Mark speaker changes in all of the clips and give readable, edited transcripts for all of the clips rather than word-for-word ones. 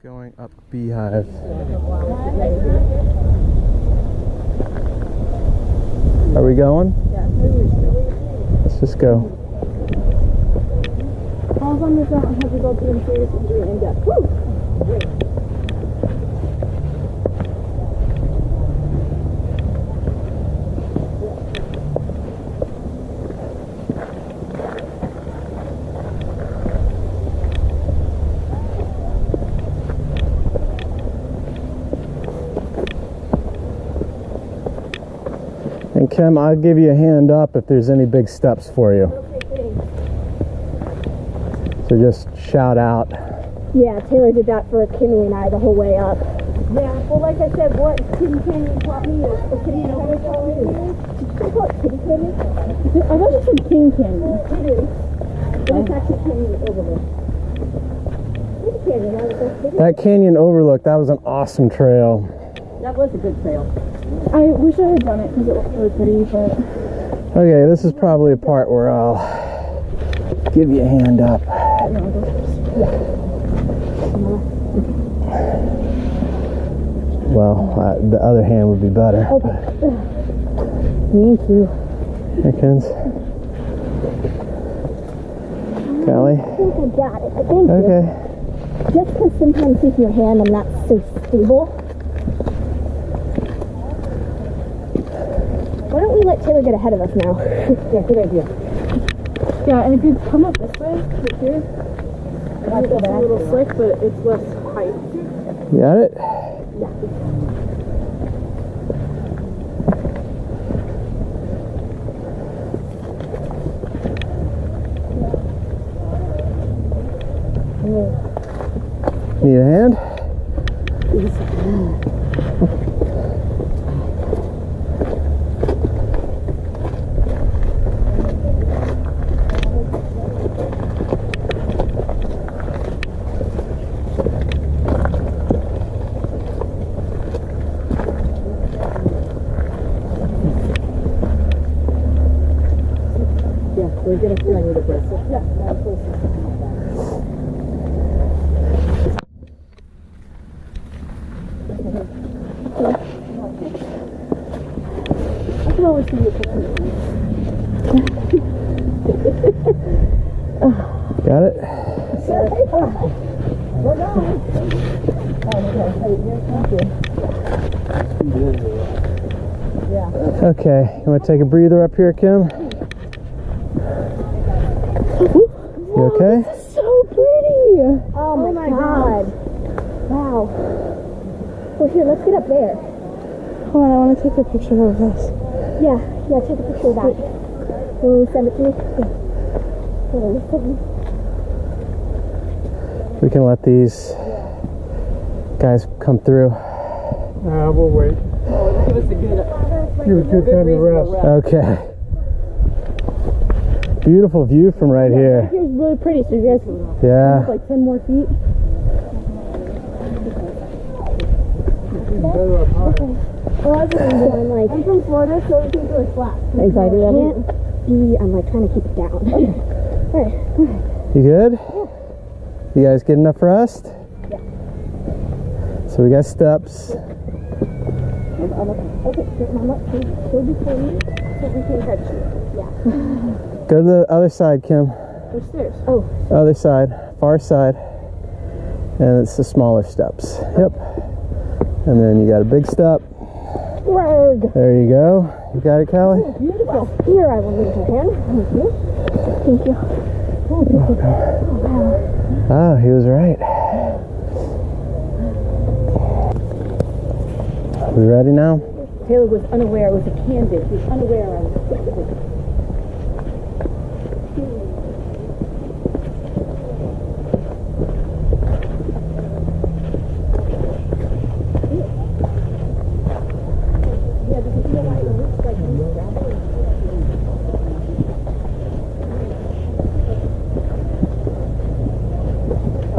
Speaker 1: Going up Beehive. Are we going?
Speaker 2: Yeah,
Speaker 1: let's just go.
Speaker 2: All on this mountain has resulted in serious injury and death. Woo! Great.
Speaker 1: And Kim, I'll give you a hand up if there's any big steps for you.
Speaker 2: Okay, thanks.
Speaker 1: So just shout out.
Speaker 2: Yeah, Taylor did that for Kimmy and I the whole way up. Yeah, well, like I said, what Kitty Canyon taught me is, or Kitty Canyon taught me is, did you call it Kitty Canyon? I thought you said King Canyon. It is. But it's actually Canyon Overlook. Kitty Canyon, I was like,
Speaker 1: That canyon overlook, that was an awesome trail.
Speaker 2: that was a good trail. I wish I had done it because it looked really pretty, but...
Speaker 1: Okay, this is probably a part where I'll give you a hand up. Well, the other hand would be better.
Speaker 2: Okay. Thank you.
Speaker 1: Here, Kins. Callie?
Speaker 2: I think I got it. Thank you.
Speaker 1: Okay.
Speaker 2: Just because sometimes with your hand I'm not so stable. Why don't we let Taylor get ahead of us now? Yeah, good idea. Yeah, and if you come up this way, right here, it's a little slick, but it's less height.
Speaker 1: You got it?
Speaker 2: Yeah.
Speaker 1: Need a hand?
Speaker 2: We're gonna feel I need a breath. Yeah, I can always see you cooking.
Speaker 1: Got it?
Speaker 2: We're going. Yeah.
Speaker 1: Okay, you want to take a breather up here, Kim? You okay?
Speaker 2: This is so pretty. Oh my god. Wow. Well, here, let's get up there.
Speaker 3: Hold on, I want to take a picture of this.
Speaker 2: Yeah, take a picture of that. Will you send it to me? Yeah.
Speaker 1: We can let these guys come through.
Speaker 4: We'll wait.
Speaker 2: Give us a
Speaker 4: Give time to rest.
Speaker 1: Okay. Beautiful view from right here.
Speaker 2: Here's really pretty, so you guys can
Speaker 1: Yeah.
Speaker 2: like 10 more feet. Well, I'm from Florida, so everything's really flat.
Speaker 3: Excited of it?
Speaker 2: Can't be, I'm like trying to keep it down. Alright.
Speaker 1: You good? You guys get enough rest?
Speaker 2: Yeah.
Speaker 1: So we got steps.
Speaker 2: Okay, Mama, go before me, so we can touch you. Yeah.
Speaker 1: Go to the other side, Kim.
Speaker 2: Which stairs? Oh.
Speaker 1: Other side, far side. And it's the smaller steps. Yep. And then you got a big step.
Speaker 2: Rug.
Speaker 1: There you go. You got it, Callie?
Speaker 2: Beautiful. Here, I will leave your hand. Thank you. Thank you. Oh, wow.
Speaker 1: Ah, he was right. We ready now?
Speaker 2: Taylor was unaware it was a canvas. He was unaware I was.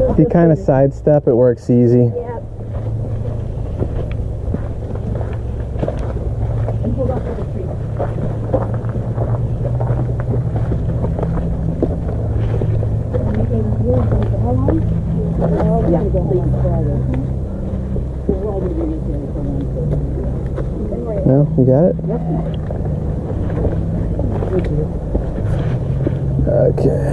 Speaker 1: If you kind of sidestep, it works easy.
Speaker 2: Yeah. And hold on to the tree. How long? Yeah.
Speaker 1: No, you got it? Okay.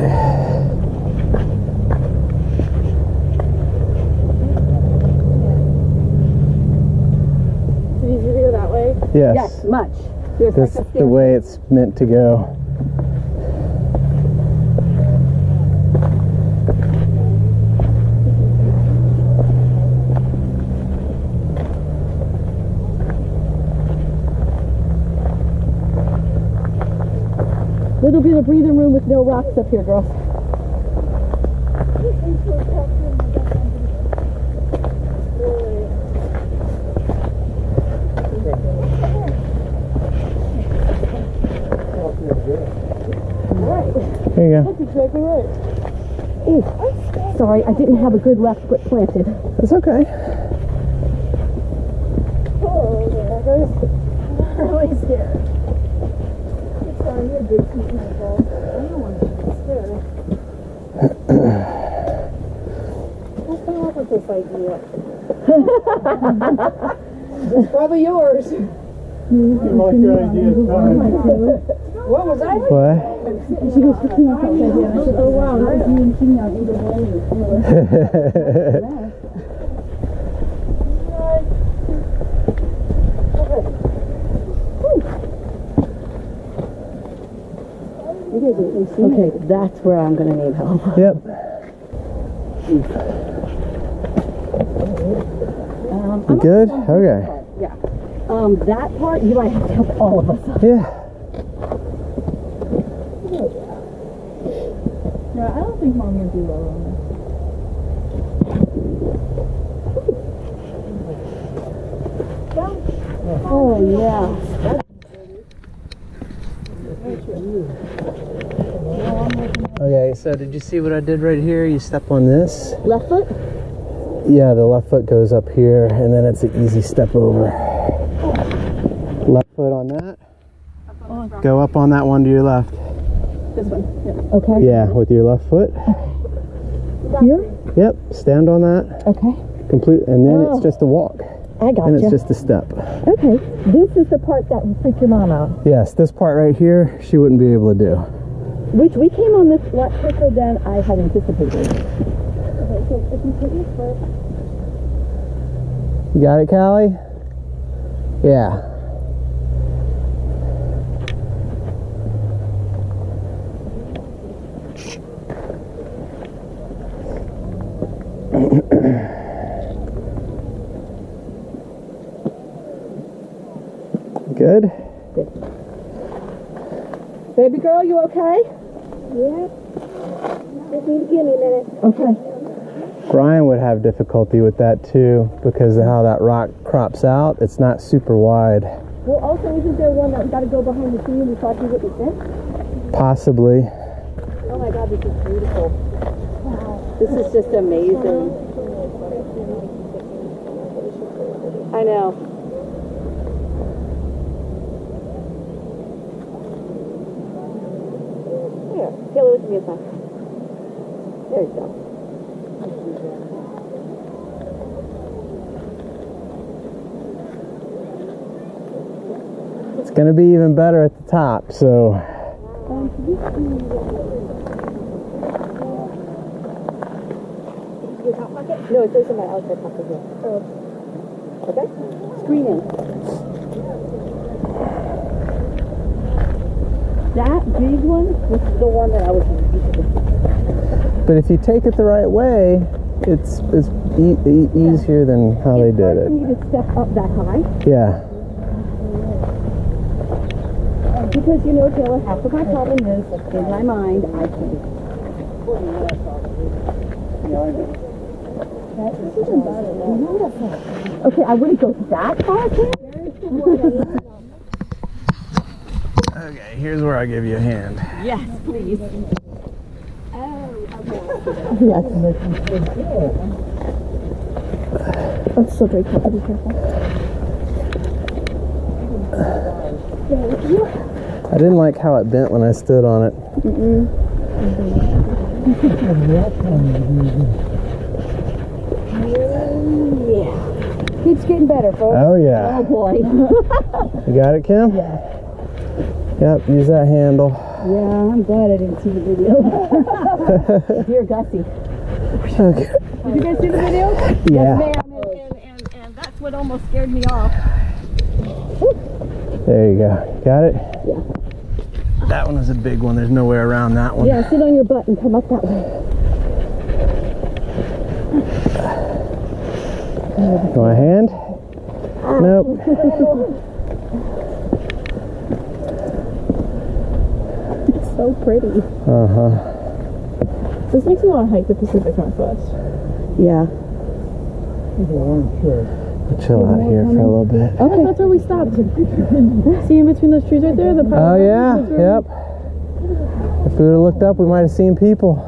Speaker 2: It's easier to go that way.
Speaker 1: Yes.
Speaker 2: Yes, much. There's
Speaker 1: That's
Speaker 2: like a
Speaker 1: the way it's meant to go.
Speaker 2: little bit of breathing room with no rocks up here, girls.
Speaker 1: There you go.
Speaker 2: That's exactly right. Ooh, sorry, I didn't have a good left foot planted.
Speaker 1: That's okay.
Speaker 2: Oh, there goes. I'm really scared. Sorry, you're a big feet, Michael. I don't want to be scared. What's going on with this idea? It's probably yours.
Speaker 4: You like your idea, Tom.
Speaker 2: What was I?
Speaker 1: What?
Speaker 3: She goes to King House idea. And I said, oh wow, that was me and King on either
Speaker 2: Okay, that's where I'm going to need help.
Speaker 1: Yep. You good? Okay.
Speaker 2: Yeah. That part, you might have to help all of us.
Speaker 1: Yeah.
Speaker 3: No, I don't think Mom would do well on this.
Speaker 2: Oh, yeah.
Speaker 1: Okay, so did you see what I did right here? You step on this.
Speaker 2: Left foot?
Speaker 1: Yeah, the left foot goes up here, and then it's an easy step over. Left foot on that. Go up on that one to your left.
Speaker 2: This one. Yeah. Okay.
Speaker 1: Yeah, with your left foot.
Speaker 2: Here?
Speaker 1: Yep, stand on that.
Speaker 2: Okay.
Speaker 1: Complete, and then it's just a walk.
Speaker 2: I got
Speaker 1: And it's
Speaker 2: you.
Speaker 1: just a step.
Speaker 2: Okay. This is the part that would freak your mom out.
Speaker 1: Yes, this part right here, she wouldn't be able to do.
Speaker 2: Which we came on this lot quicker than I had anticipated. Okay, so if you put your foot...
Speaker 1: You got it, Callie? Yeah. Good?
Speaker 2: Good. Baby girl, you okay?
Speaker 3: Yeah. Just need to give me a minute.
Speaker 2: Okay.
Speaker 1: Brian would have difficulty with that too because of how that rock crops out. It's not super wide.
Speaker 2: Well, also, isn't there one that got to go behind the tree and we thought you wouldn't fit?
Speaker 1: Possibly.
Speaker 2: Oh my God, this is beautiful. Wow. This is just amazing. I know. Here, Taylor, look at me a second. There you go.
Speaker 1: It's going to be even better at the top, so.
Speaker 2: No, it says in my outside pocket here. Oh. Okay? Screen in. That big one was the one that I was using.
Speaker 1: But if you take it the right way, it's easier than how they did
Speaker 2: It's hard for
Speaker 1: it.
Speaker 2: me to step up that high.
Speaker 1: Yeah.
Speaker 2: Because, you know, Taylor, half of my problem is, in my mind, I can't. Okay, I wouldn't go that far,
Speaker 1: Okay, here's where I give you a hand.
Speaker 2: Yes, please.
Speaker 3: Yes. That's so great. Be careful.
Speaker 1: I didn't like how it bent when I stood on it.
Speaker 2: Yeah. Keeps getting better, folks.
Speaker 1: Oh yeah.
Speaker 2: Oh boy.
Speaker 1: You got it, Kim?
Speaker 2: Yeah.
Speaker 1: Yep, use that handle.
Speaker 2: Yeah, I'm glad I didn't see the video. Dear Gussie.
Speaker 1: Okay.
Speaker 2: Did you guys see the video?
Speaker 1: Yeah.
Speaker 2: Yes, ma'am. And that's what almost scared me off.
Speaker 1: There you go. Got it?
Speaker 2: Yeah.
Speaker 1: That one was a big one. There's no way around that one.
Speaker 2: Yeah, sit on your butt and come up that way.
Speaker 1: My hand? Nope.
Speaker 3: It's so pretty.
Speaker 1: Uh-huh.
Speaker 3: This makes me want to hike the Pacific Northwest.
Speaker 2: Yeah.
Speaker 1: We'll chill out here for a little bit.
Speaker 3: Okay, that's where we stopped. See in between those trees right there? The
Speaker 1: Oh yeah, yep. If we would have looked up, we might have seen people.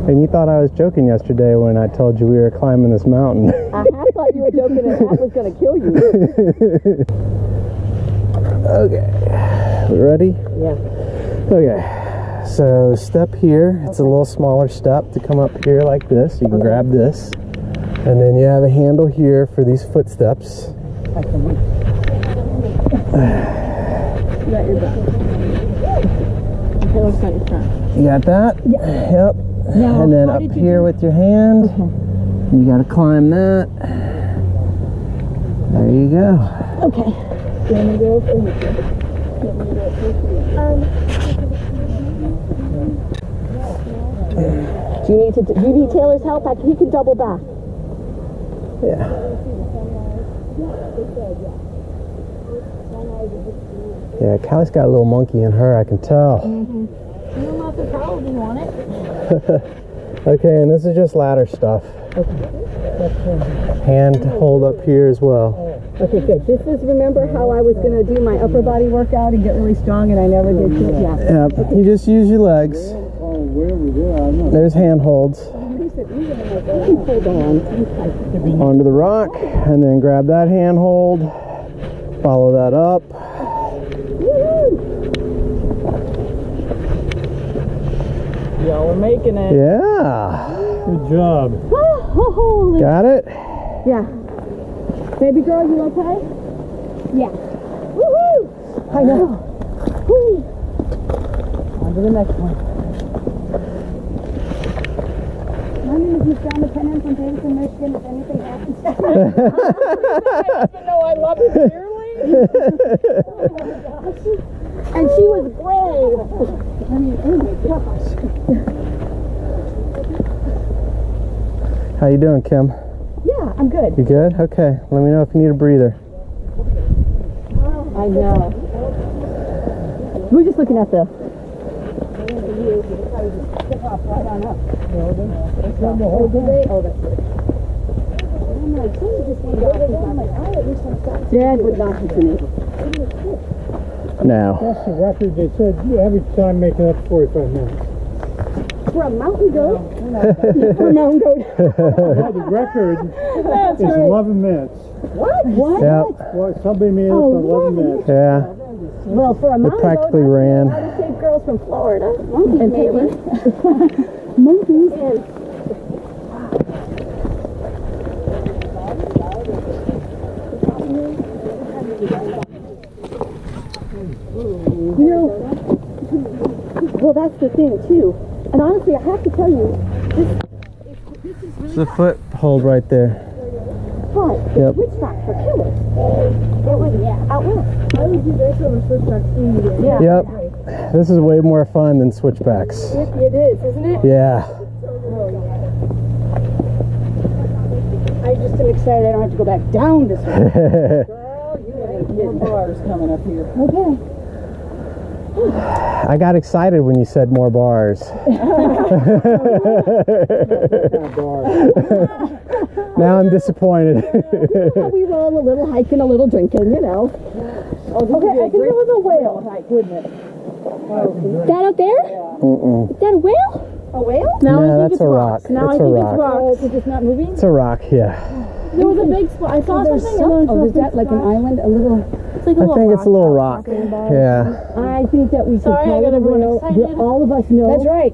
Speaker 1: And you thought I was joking yesterday when I told you we were climbing this mountain.
Speaker 2: I thought you were joking and that was going to kill you.
Speaker 1: Okay, we ready?
Speaker 2: Yeah.
Speaker 1: Okay, so step here. It's a little smaller step to come up here like this. You can grab this. And then you have a handle here for these footsteps.
Speaker 3: You got your back. Okay, looks like your front.
Speaker 1: You got that? Yeah. Yep.
Speaker 2: Now,
Speaker 1: and then up here with your hand, you got to climb that. There you go.
Speaker 2: Okay.
Speaker 3: Do you want me to go over?
Speaker 2: Do you need Taylor's help? He can double back.
Speaker 1: Yeah. Yeah, Callie's got a little monkey in her, I can tell.
Speaker 3: You don't have to probably want it.
Speaker 1: Okay, and this is just ladder stuff. Hand hold up here as well.
Speaker 2: Okay, good. This is, remember how I was going to do my upper body workout and get really strong and I never did it? Yeah.
Speaker 1: Yep, you just use your legs. There's hand holds.
Speaker 2: Hold on.
Speaker 1: Onto the rock, and then grab that hand hold. Follow that up.
Speaker 3: Y'all are making it.
Speaker 1: Yeah.
Speaker 4: Good job.
Speaker 1: Got it?
Speaker 2: Yeah. Baby girl, you okay? Yeah. Woohoo! I know. Woo. On to the next one. My name is Miss John McKinnon from Davidson, Michigan. If anything happens to me.
Speaker 3: Even though I love it dearly.
Speaker 2: Oh my gosh. And she was brave. I mean, oh my gosh.
Speaker 1: How you doing, Kim?
Speaker 2: Yeah, I'm good.
Speaker 1: You good? Okay. Let me know if you need a breather.
Speaker 2: I know. We're just looking at the... Dad would not continue.
Speaker 1: Now.
Speaker 4: That's the record. They said average time making up 45 minutes.
Speaker 2: For a mountain goat? For a mountain goat.
Speaker 4: Yeah, the record is 11 minutes.
Speaker 2: What? What?
Speaker 1: Yep.
Speaker 4: Well, somebody made up 11 minutes.
Speaker 1: Yeah.
Speaker 2: Well, for a mountain
Speaker 1: practically
Speaker 2: goat,
Speaker 1: ran.
Speaker 2: out-of-state girls from Florida. Monkeys, maybe. Monkeys. You know, well, that's the thing, too. And honestly, I have to tell you, this is really
Speaker 1: There's a foothold right there.
Speaker 2: fun.
Speaker 1: Yep.
Speaker 2: Switch tracks are killers. It was out west.
Speaker 3: I would do this over switch tracks any day.
Speaker 2: Yeah.
Speaker 1: Yep. This is way more fun than switchbacks.
Speaker 2: It is, isn't it?
Speaker 1: Yeah.
Speaker 2: I just am excited I don't have to go back down this way. Girl, you ain't getting
Speaker 3: Bars coming up here.
Speaker 2: okay.
Speaker 1: I got excited when you said more bars. Now I'm disappointed.
Speaker 2: We roll a little hiking, a little drinking, you know. Okay, I think it was a whale. That up there?
Speaker 1: Mm-mm.
Speaker 2: Is that a whale? A whale?
Speaker 3: Now
Speaker 1: No,
Speaker 3: I think
Speaker 1: that's
Speaker 3: it's
Speaker 1: a
Speaker 3: rocks.
Speaker 1: rock.
Speaker 3: Now
Speaker 1: It's
Speaker 3: I
Speaker 1: a
Speaker 3: think
Speaker 1: rock.
Speaker 3: it's rocks.
Speaker 2: Is it not moving?
Speaker 1: It's a rock, yeah.
Speaker 3: There was a big spot. I saw something.
Speaker 2: Oh, is that like an island? A little...
Speaker 3: It's like a
Speaker 1: I
Speaker 3: little
Speaker 1: think
Speaker 3: rock.
Speaker 1: it's a little rock. Yeah.
Speaker 2: I think that we
Speaker 3: Sorry, I got everyone excited.
Speaker 2: all of us know.
Speaker 3: That's right.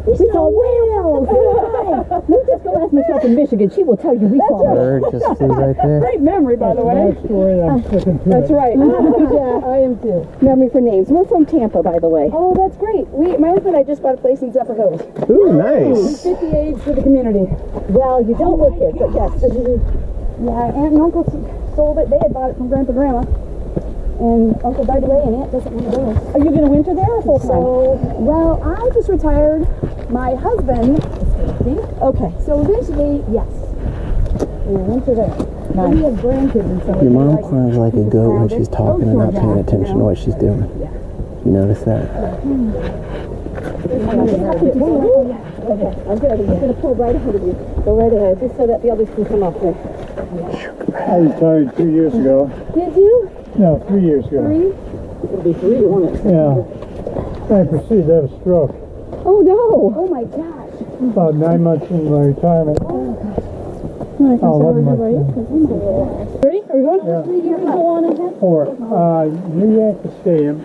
Speaker 2: It's a whale.
Speaker 3: You just go ask Michelle from Michigan. She will tell you we saw her.
Speaker 1: Bird just flew right there.
Speaker 3: Great memory, by the way.
Speaker 4: My story, I'm sticking to
Speaker 3: That's
Speaker 4: it.
Speaker 3: right. Yeah, I am too. Memory for names. We're from Tampa, by the way. Oh, that's great. My husband and I just bought a place in Zephyr Hills.
Speaker 1: Ooh, nice.
Speaker 3: 50 age for the community. Well, you don't live here, but yes. Yeah, Aunt and Uncle sold it. They had bought it from Grandpa and Grandma. And Uncle died away, and Aunt doesn't want to go. Are you going to winter there or full time? Well, I just retired. My husband is 50. Okay. So eventually, yes. We'll winter there. Nice. We have grandkids and so.
Speaker 1: Your mom climbs like a goat when she's talking and not paying attention to what she's doing. You notice that?
Speaker 3: Okay, I'm good. I'm going to pull right ahead of you. Go right ahead, just so that the others can come up there.
Speaker 4: I retired 2 years ago.
Speaker 3: Did you?
Speaker 4: No, 3 years ago.
Speaker 3: 3? It'll be 3, won't it?
Speaker 4: Yeah. I proceeded to have a stroke.
Speaker 3: Oh no! Oh my gosh!
Speaker 4: About 9 months into my retirement. Oh, 11 months.
Speaker 3: Ready? Are we going?
Speaker 4: Yeah.
Speaker 3: Go on ahead.
Speaker 4: 4. New Yankee Stadium.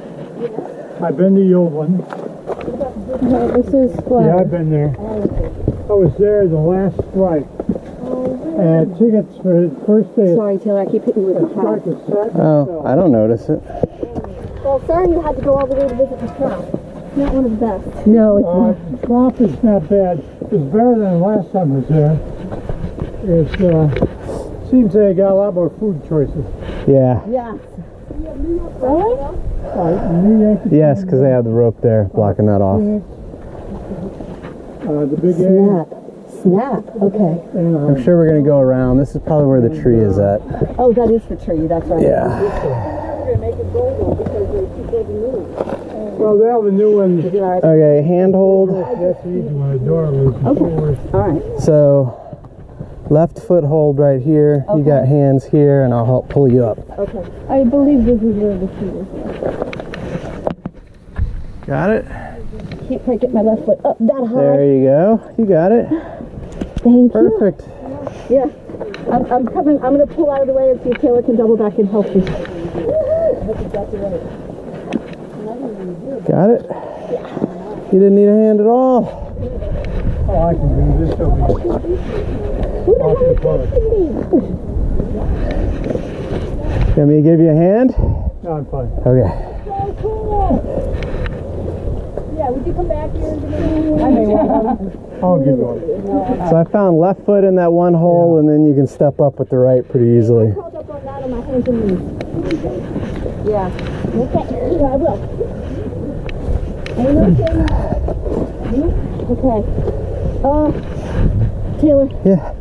Speaker 4: I've been to Yodeland.
Speaker 3: This is
Speaker 4: Yeah, I've been there. I was there the last strike. And tickets for the first day.
Speaker 3: Sorry, Taylor, I keep hitting you with the
Speaker 4: Strike
Speaker 3: hat.
Speaker 4: is Saturday.
Speaker 1: Oh, I don't notice it.
Speaker 2: Well, sorry you had to go all the way to visit the swamp. Not one of the best.
Speaker 3: No, it's not.
Speaker 4: Swamp is not bad. It's better than last time I was there. It seems they got a lot more food choices.
Speaker 1: Yeah.
Speaker 3: Yeah. Really?
Speaker 4: New Yankee
Speaker 1: Yes, because they have the rope there blocking that off.
Speaker 4: the Big A.
Speaker 3: Snap. Okay.
Speaker 4: And,
Speaker 1: I'm sure we're going to go around. This is probably where the tree is at.
Speaker 3: Oh, that is for tree. That's right.
Speaker 1: Yeah.
Speaker 4: well, they have a new one.
Speaker 1: Okay, handhold.
Speaker 4: That's the reason my daughter lives in Fort Worth.
Speaker 3: All right.
Speaker 1: So, left foot hold right here. You got hands here, and I'll help pull you up.
Speaker 3: Okay. I believe this is where the tree is.
Speaker 1: Got it?
Speaker 3: Can't quite get my left foot up that high.
Speaker 1: There you go. You got it.
Speaker 3: Thank
Speaker 1: Perfect.
Speaker 3: you. Yeah. I'm coming. I'm going to pull out of the way and see if Taylor can double back and help me.
Speaker 1: Got it? You didn't need a hand at all.
Speaker 4: Oh, I can do this over here. Off the front.
Speaker 1: You want me to give you a hand?
Speaker 4: No, I'm fine.
Speaker 1: Okay.
Speaker 2: So cool. Yeah, would you come back here and give me
Speaker 3: I may want
Speaker 4: I'll give you one.
Speaker 1: So I found left foot in that one hole, and then you can step up with the right pretty easily.
Speaker 2: hold up on that on my hands and knees?
Speaker 3: Yeah.
Speaker 2: Okay, yeah, I will. Ain't no shame.
Speaker 3: Okay. Taylor.
Speaker 1: Yeah.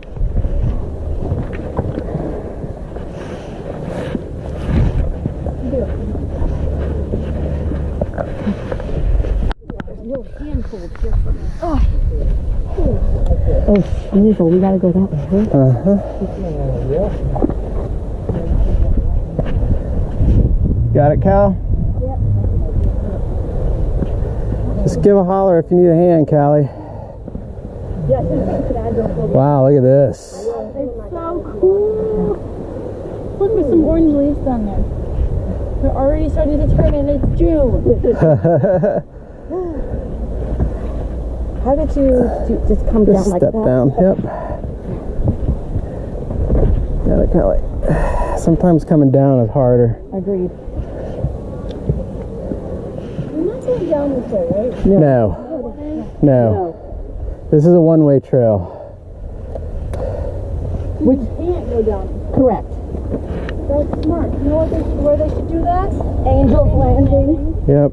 Speaker 3: Oh, Sneasel, we gotta go that way, huh?
Speaker 1: Uh-huh. Got it, Cal? Yep. Just give a holler if you need a hand, Callie. Wow, look at this.
Speaker 2: It's so cool. Look, there's some orange leaves down there. They're already starting to turn and it's June.
Speaker 3: How did you just come down
Speaker 1: Just
Speaker 3: like
Speaker 1: step
Speaker 3: that?
Speaker 1: down, yep. Got it, Callie. Sometimes coming down is harder.
Speaker 3: Agreed.
Speaker 2: You're not going down this way, right?
Speaker 1: No. No. This is a one-way trail.
Speaker 2: Which can't go down.
Speaker 3: Correct.
Speaker 2: That's smart. You know where they should do that?
Speaker 3: Angel's Landing.
Speaker 1: Yep.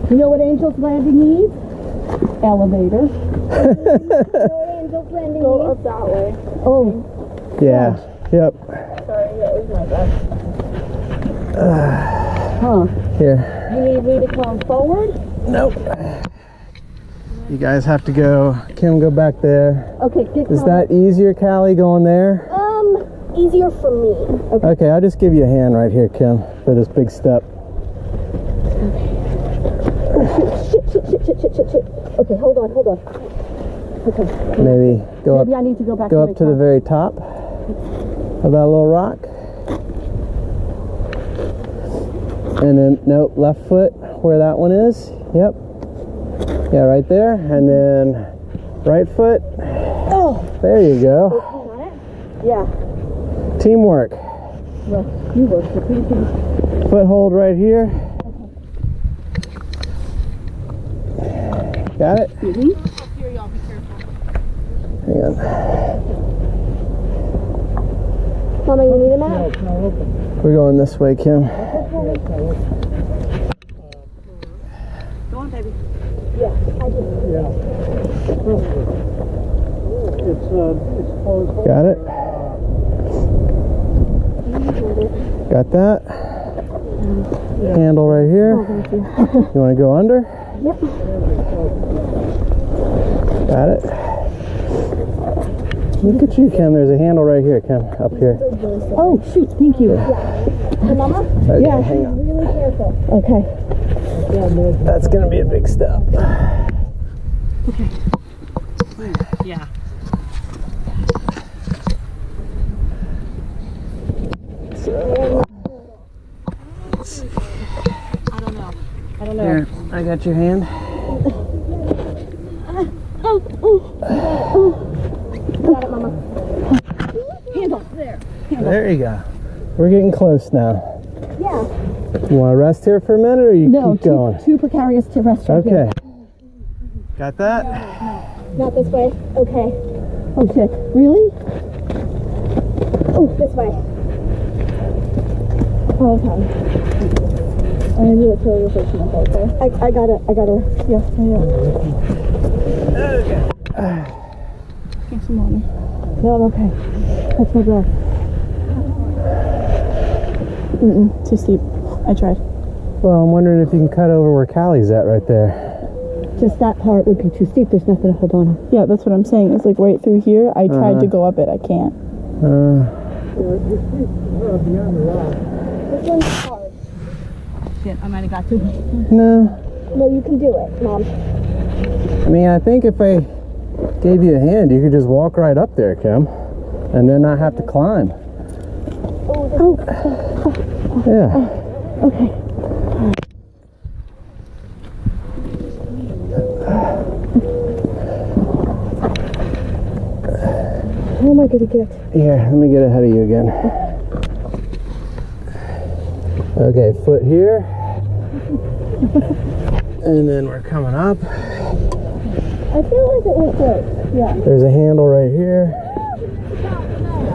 Speaker 3: You know what Angel's Landing needs? Elevator.
Speaker 2: No Angel's Landing. Go up that way.
Speaker 3: Oh.
Speaker 1: Yeah. Yep.
Speaker 2: Sorry, that was my bad.
Speaker 3: Huh.
Speaker 1: Here.
Speaker 3: You need me to come forward?
Speaker 1: Nope. You guys have to go. Kim, go back there.
Speaker 3: Okay, get
Speaker 1: Is that easier, Callie, going there?
Speaker 2: Easier for me.
Speaker 1: Okay, I'll just give you a hand right here, Kim, for this big step.
Speaker 3: Shit. Okay, hold on. Okay.
Speaker 1: Maybe go
Speaker 3: Maybe I need to go back
Speaker 1: up to the very top of that little rock. And then, nope, left foot where that one is. Yep. Yeah, right there, and then right foot.
Speaker 3: Oh.
Speaker 1: There you go.
Speaker 3: Yeah.
Speaker 1: Teamwork.
Speaker 3: Well, you work for people.
Speaker 1: Foothold right here. Got it?
Speaker 3: Mm-hmm.
Speaker 1: Hang on.
Speaker 2: Mama, you need a map?
Speaker 4: No, it's not open.
Speaker 1: We're going this way, Kim.
Speaker 3: Go on, baby.
Speaker 4: Yeah. It's closed.
Speaker 1: Got it? Got that? Handle right here. You want to go under?
Speaker 2: Yep.
Speaker 1: Got it? Look at you, Kim. There's a handle right here, Kim. Up here.
Speaker 3: Oh, shoot. Thank you.
Speaker 2: Hey, Mama?
Speaker 1: Okay,
Speaker 3: Yeah.
Speaker 1: hang on.
Speaker 2: Really careful.
Speaker 3: Okay.
Speaker 1: That's going to be a big step.
Speaker 3: Yeah.
Speaker 1: So,
Speaker 3: I don't know.
Speaker 1: here, I got your hand.
Speaker 2: Got it, Mama.
Speaker 3: Handle. There.
Speaker 1: There you go. We're getting close now.
Speaker 2: Yeah.
Speaker 1: You want to rest here for a minute, or you
Speaker 3: No,
Speaker 1: keep going?
Speaker 3: too precarious to rest right here.
Speaker 1: Okay. Got that?
Speaker 2: Not this way. Okay.
Speaker 3: Oh, shit. Really?
Speaker 2: Oh, this way.
Speaker 3: Oh, okay. I knew it's really refreshing. Okay.
Speaker 2: I got it.
Speaker 3: Yeah. Get some water. No, I'm okay. That's my breath. Too steep. I tried.
Speaker 1: Well, I'm wondering if you can cut over where Callie's at right there.
Speaker 3: Just that part would be too steep. There's nothing to hold on. Yeah, that's what I'm saying. It's like right through here. I tried to go up it. I can't.
Speaker 4: Beyond the rock.
Speaker 2: This one's hard.
Speaker 3: Shit, I might have got too much.
Speaker 1: No.
Speaker 2: No, you can do it, Mom.
Speaker 1: I mean, I think if I gave you a hand, you could just walk right up there, Kim, and then not have to climb. Yeah.
Speaker 3: Okay.
Speaker 2: How am I going to get?
Speaker 1: Here, let me get ahead of you again. Okay, foot here. And then we're coming up.
Speaker 2: I feel like it went good.
Speaker 3: Yeah.
Speaker 1: There's a handle right here.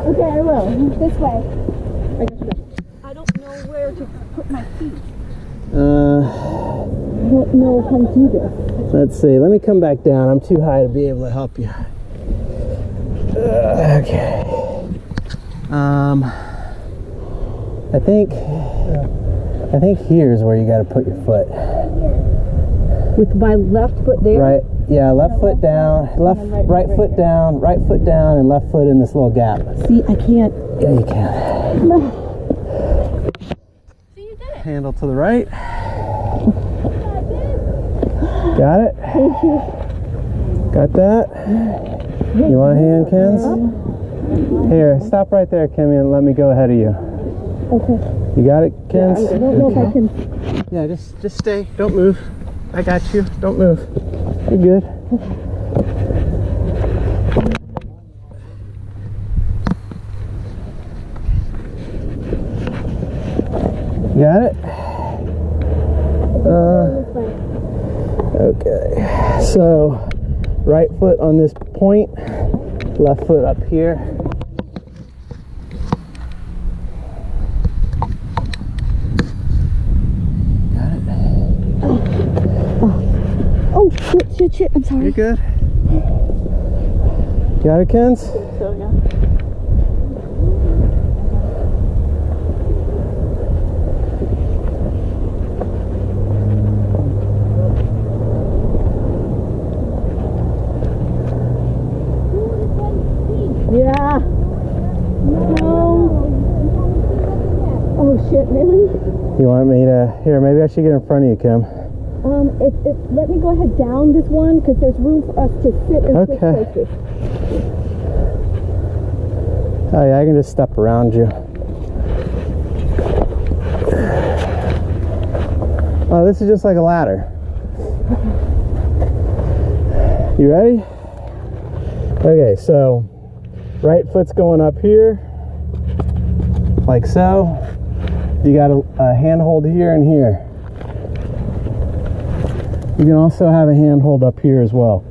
Speaker 2: Okay, I will. This way.
Speaker 3: I don't know where to put my feet.
Speaker 1: Uh,
Speaker 3: I don't know how to do this.
Speaker 1: let's see. Let me come back down. I'm too high to be able to help you. Okay. I think here's where you got to put your foot.
Speaker 3: With my left foot there?
Speaker 1: Right. Yeah. Left foot down. Right foot down. Right foot down, and left foot in this little gap.
Speaker 3: See, I can't.
Speaker 1: Yeah, you can.
Speaker 2: See, you did it.
Speaker 1: Handle to the right. Got it? Got that? You want a hand, Kens? Here, stop right there, Kimmy, and let me go ahead of you.
Speaker 3: Okay.
Speaker 1: You got it, Kens?
Speaker 3: I don't know if I can.
Speaker 1: Yeah, just stay. Don't move. I got you. Don't move. You're good. Got it? Okay. So, right foot on this point, left foot up here. Got it?
Speaker 3: Oh, shit. I'm sorry.
Speaker 1: You good? Got it, Kens?
Speaker 3: So, yeah. Yeah. No. Oh shit, really?
Speaker 1: You want me to, here, maybe I should get in front of you, Kim.
Speaker 3: Let me go ahead down this one because there's room for us to sit and switch
Speaker 1: Okay.
Speaker 3: places.
Speaker 1: Oh yeah, I can just step around you. Oh, this is just like a ladder. You ready? Okay, so right foot's going up here, like so. You got a handhold here and here. You can also have a handhold up here as well.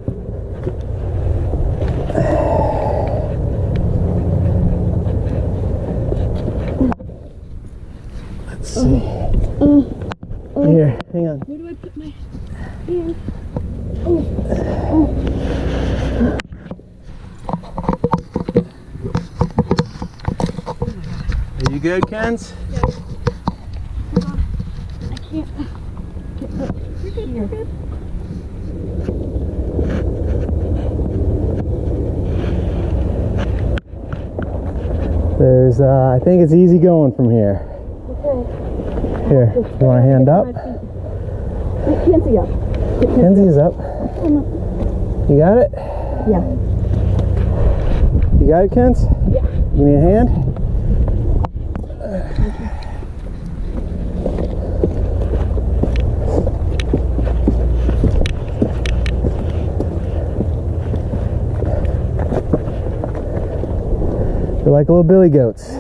Speaker 1: Let's see. Here, hang on.
Speaker 2: Where do I put my hand?
Speaker 1: Are you good, Kens?
Speaker 2: Yeah. Hold on. I can't get up. You're good, you're good.
Speaker 1: There's, I think it's easy going from here.
Speaker 2: Okay.
Speaker 1: Here, you want a hand up?
Speaker 2: Get Kenzie up.
Speaker 1: Kenzie's up. You got it?
Speaker 2: Yeah.
Speaker 1: You got it, Kens?
Speaker 2: Yeah.
Speaker 1: You need a hand? They're like little billy goats.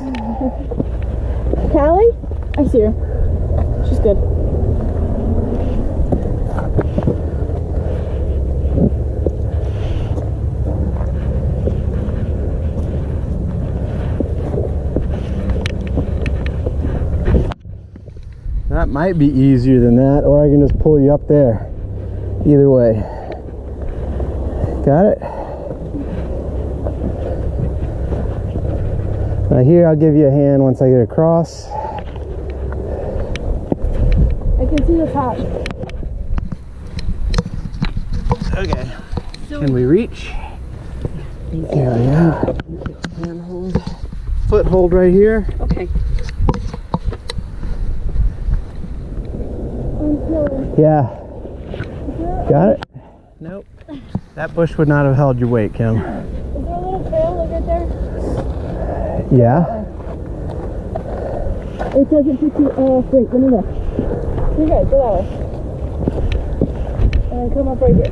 Speaker 2: Callie? I see her. She's good.
Speaker 1: That might be easier than that, or I can just pull you up there. Either way. Got it? Now here, I'll give you a hand once I get across.
Speaker 2: I can see the top.
Speaker 1: Okay. Can we reach? There we go. Handhold. Foothold right here.
Speaker 2: Okay.
Speaker 1: Yeah. Got it? Nope. That bush would not have held your weight, Kim.
Speaker 2: Is there a little trail like right there?
Speaker 1: Yeah.
Speaker 2: It doesn't put you, wait, let me look. You're good, go that way. And then come up right here.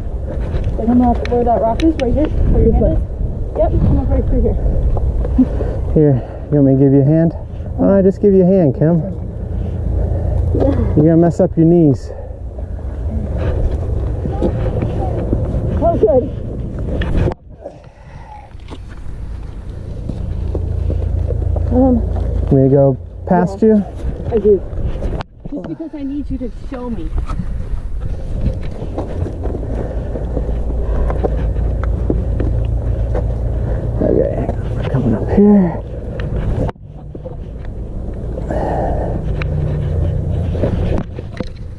Speaker 2: So come up where that rock is, right here, where your hand is. Yep, come up right through here.
Speaker 1: Here, you want me to give you a hand? Why don't I just give you a hand, Kim? You're gonna mess up your knees.
Speaker 2: Oh, good.
Speaker 1: Want me to go past you?
Speaker 2: I do. Just because I need you to show me.
Speaker 1: Okay, coming up here.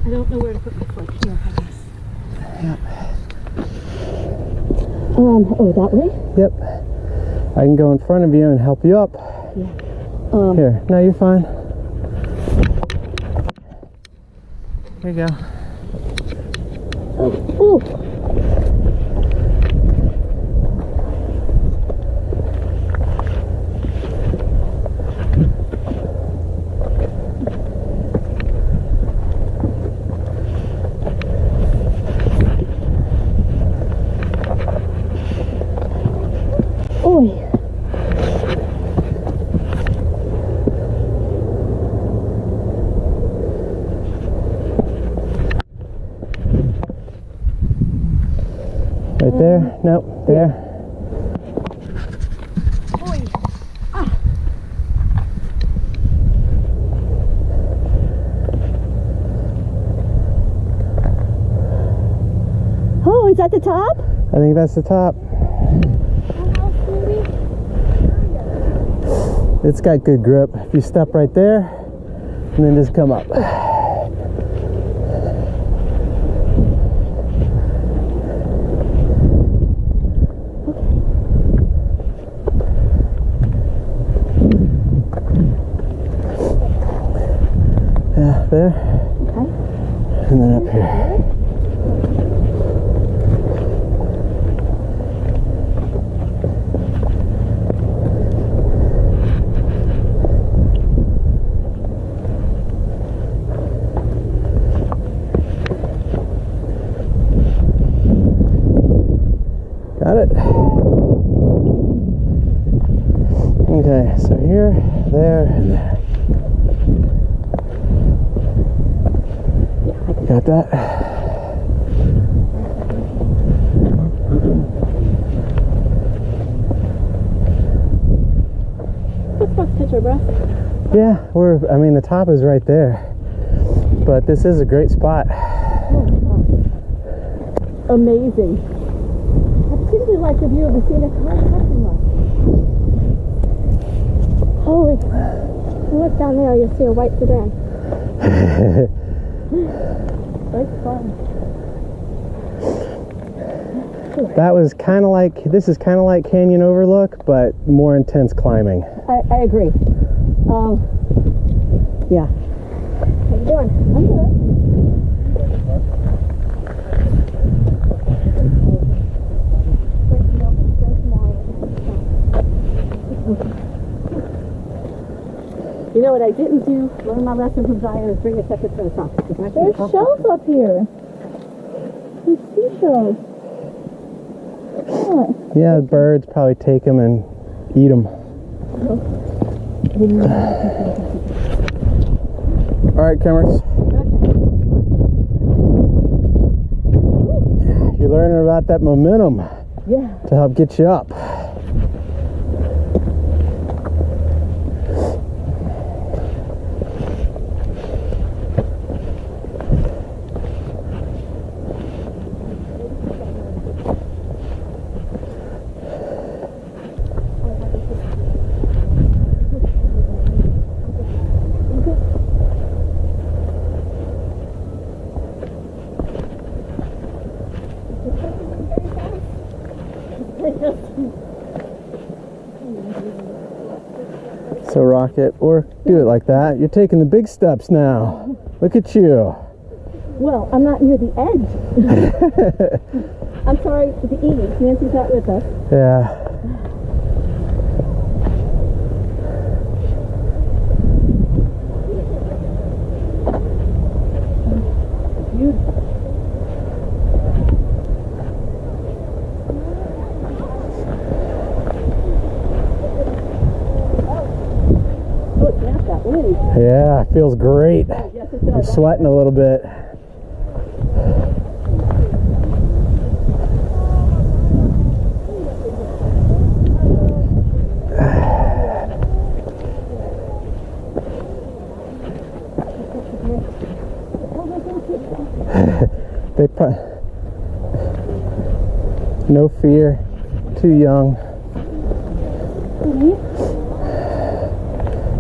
Speaker 2: I don't know where to put my foot. Here, I guess.
Speaker 1: Yep.
Speaker 2: Oh, that way?
Speaker 1: Yep. I can go in front of you and help you up.
Speaker 2: Yeah.
Speaker 1: Here, no, you're fine. There you go.
Speaker 2: Ooh. Oi.
Speaker 1: Right there? Nope, there.
Speaker 2: Oi. Ah. Oh, is that the top?
Speaker 1: I think that's the top. It's got good grip. If you step right there, and then just come up. Yeah, there.
Speaker 2: Okay.
Speaker 1: And then up here. Okay, so here, there, and there. Got that?
Speaker 2: Let's supposed to catch our breath.
Speaker 1: Yeah, I mean, the top is right there. But this is a great spot.
Speaker 2: Amazing. I particularly like the view of the scenic parking lot. Holy. Look down there, you'll see a white sedan. That's fun.
Speaker 1: That was kind of like, this is kind of like Canyon Overlook, but more intense climbing.
Speaker 3: I agree. Yeah.
Speaker 2: How you doing? I'm good.
Speaker 3: You know what I didn't do? Learn my lesson from Zion is bring a separate set of socks.
Speaker 2: There's shells up here. There's seashells. What?
Speaker 1: Yeah, the birds probably take them and eat them. All right, Cummers. You're learning about that momentum to help get you up. So Rocket, or do it like that. You're taking the big steps now. Look at you.
Speaker 2: Well, I'm not near the edge. I'm sorry, the E. Nancy's not with us.
Speaker 1: Yeah. Yeah, it feels great. I'm sweating a little bit. No fear, too young.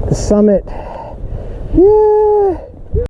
Speaker 1: The summit. Yeah.